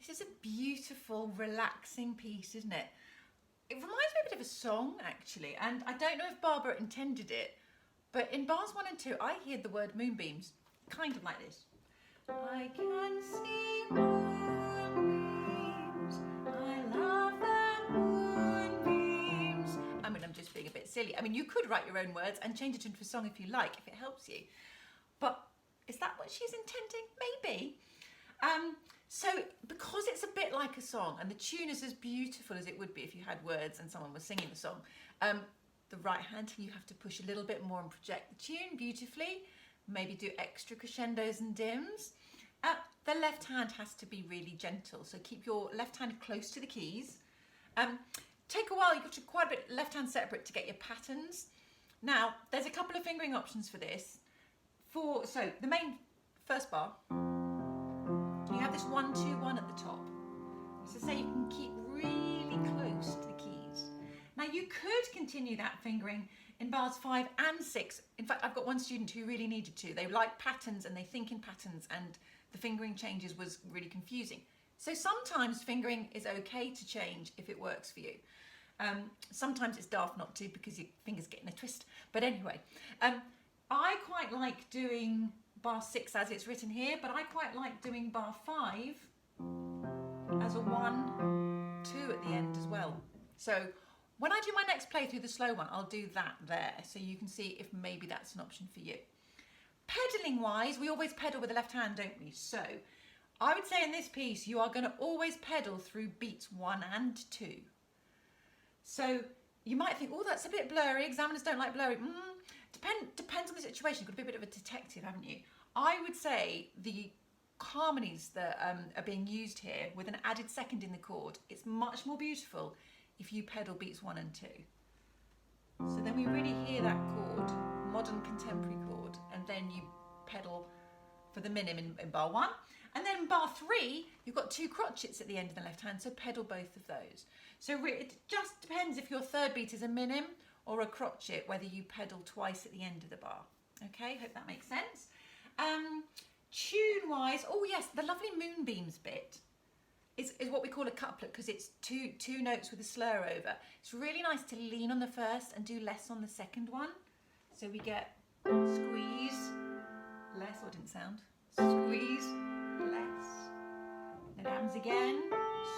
This is a beautiful, relaxing piece, isn't it? It reminds me a bit of a song, actually, and I don't know if Barbara intended it, but in bars 1 and 2, I hear the word moonbeams, kind of like this. I can see moonbeams, I love the moonbeams. I mean, I'm just being a bit silly. I mean, you could write your own words and change it into a song if you like, if it helps you. But is that what she's intending? Maybe. So because it's a bit like a song and the tune is as beautiful as it would be if you had words and someone was singing the song, the right hand, you have to push a little bit more and project the tune beautifully, maybe do extra crescendos and dims. The left hand has to be really gentle, so keep your left hand close to the keys. Take a while, you've got to quite a bit left hand separate to get your patterns. Now, there's a couple of fingering options for this. So the main first bar, you have this 1, 2, 1 at the top. So say you can keep really close to the keys. Now you could continue that fingering in bars 5 and 6. In fact, I've got one student who really needed to. They like patterns and they think in patterns, and the fingering changes was really confusing. So sometimes fingering is okay to change if it works for you. Sometimes it's daft not to because your fingers get in a twist. But anyway, I quite like doing bar 6 as it's written here, but I quite like doing bar 5 as a 1, 2 at the end as well. So when I do my next playthrough, the slow one, I'll do that there, so you can see if maybe that's an option for you. Pedaling wise, we always pedal with the left hand, don't we? So I would say in this piece, you are going to always pedal through beats 1 and 2. So you might think, oh, that's a bit blurry. Examiners don't like blurry. Depends on the situation. You've got to be a bit of a detective, haven't you? I would say the harmonies that are being used here with an added second in the chord, it's much more beautiful if you pedal beats 1 and 2. So then we really hear that chord, modern contemporary chord, and then you pedal for the minim in bar 1. And then in bar 3, you've got 2 crotchets at the end of the left hand, so pedal both of those. So it just depends if your third beat is a minim or a crotchet, whether you pedal twice at the end of the bar. Okay, hope that makes sense. Tune-wise, oh yes, the lovely Moonbeams bit is what we call a couplet, because it's two notes with a slur over. It's really nice to lean on the first and do less on the second one. So we get squeeze, less, or didn't sound, squeeze, less. Then it happens again,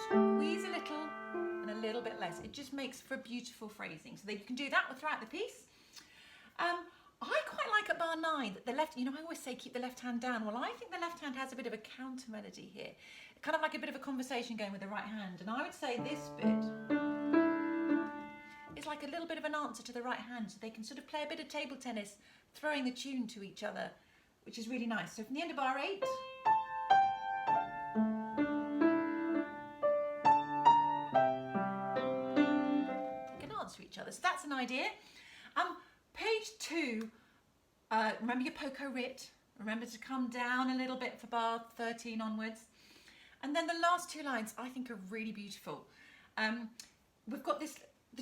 squeeze a little, and a little bit less. It just makes for beautiful phrasing. So that you can do that throughout the piece. I quite like at bar 9 that the left, you know, I always say keep the left hand down. Well, I think the left hand has a bit of a counter melody here. Kind of like a bit of a conversation going with the right hand. And I would say this bit is like a little bit of an answer to the right hand. So they can sort of play a bit of table tennis, throwing the tune to each other, which is really nice. So from the end of bar 8, they can answer each other. So that's an idea. Page 2, remember your poco writ. Remember to come down a little bit for bar 13 onwards. And then the last 2 lines I think are really beautiful. We've got the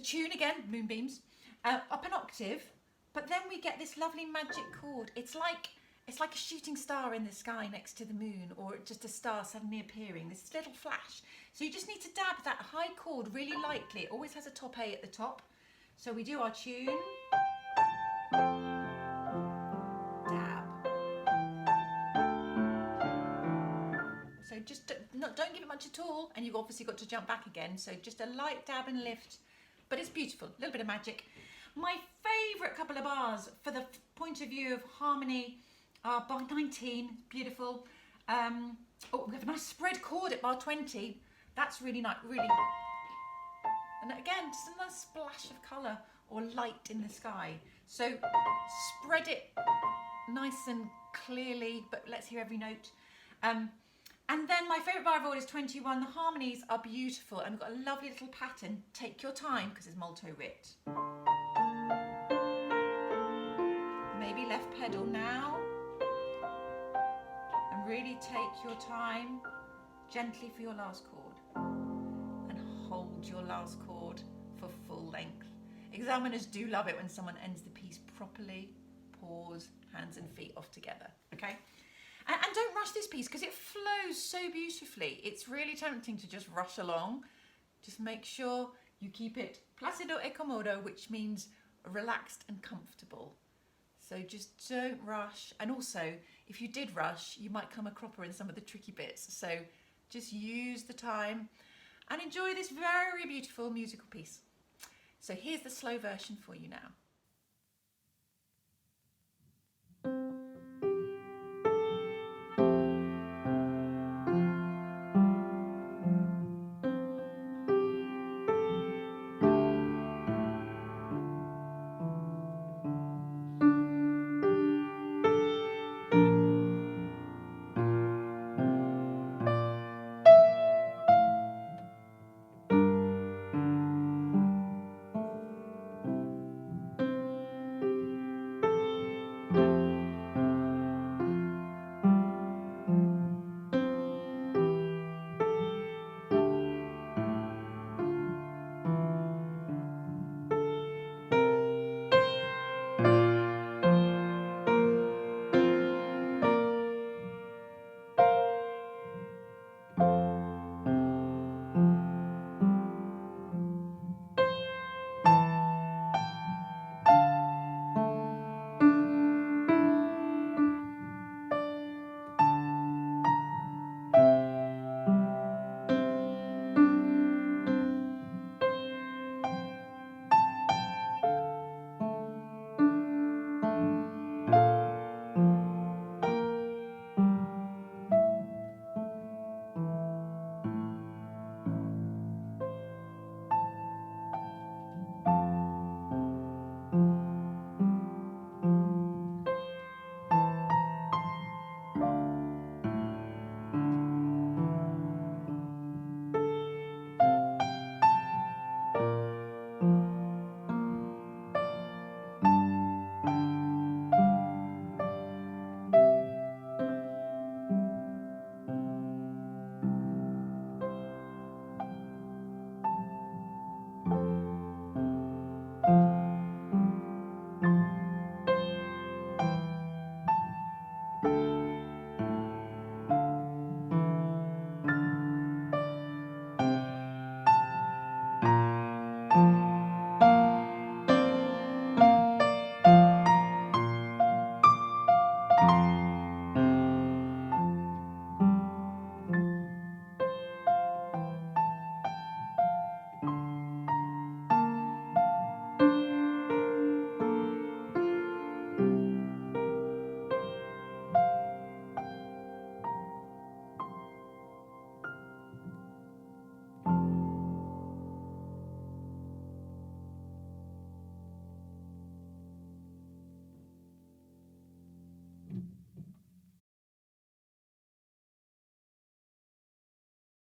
tune again, Moonbeams, up an octave, but then we get this lovely magic chord. It's like a shooting star in the sky next to the moon, or just a star suddenly appearing, this little flash. So you just need to dab that high chord really lightly. It always has a top A at the top. So we do our tune. Dab. So just don't give it much at all, and you've obviously got to jump back again. So just a light dab and lift, but it's beautiful, a little bit of magic. My favourite couple of bars for the point of view of harmony are bar 19, beautiful. Oh, we have a nice spread chord at bar 20. That's really nice, really. And again, just a nice splash of colour or light in the sky. So spread it nice and clearly, but let's hear every note. And then my favourite bar of all is 21. The harmonies are beautiful, and we've got a lovely little pattern. Take your time, because it's molto writ. Maybe left pedal now. And really take your time gently for your last chord. And hold your last chord for full length. Examiners do love it when someone ends the piece properly. Pause, hands and feet off together, okay? And don't rush this piece because it flows so beautifully. It's really tempting to just rush along. Just make sure you keep it placido e comodo, which means relaxed and comfortable. So just don't rush. And also, if you did rush, you might come a cropper in some of the tricky bits. So just use the time and enjoy this very beautiful musical piece. So here's the slow version for you now.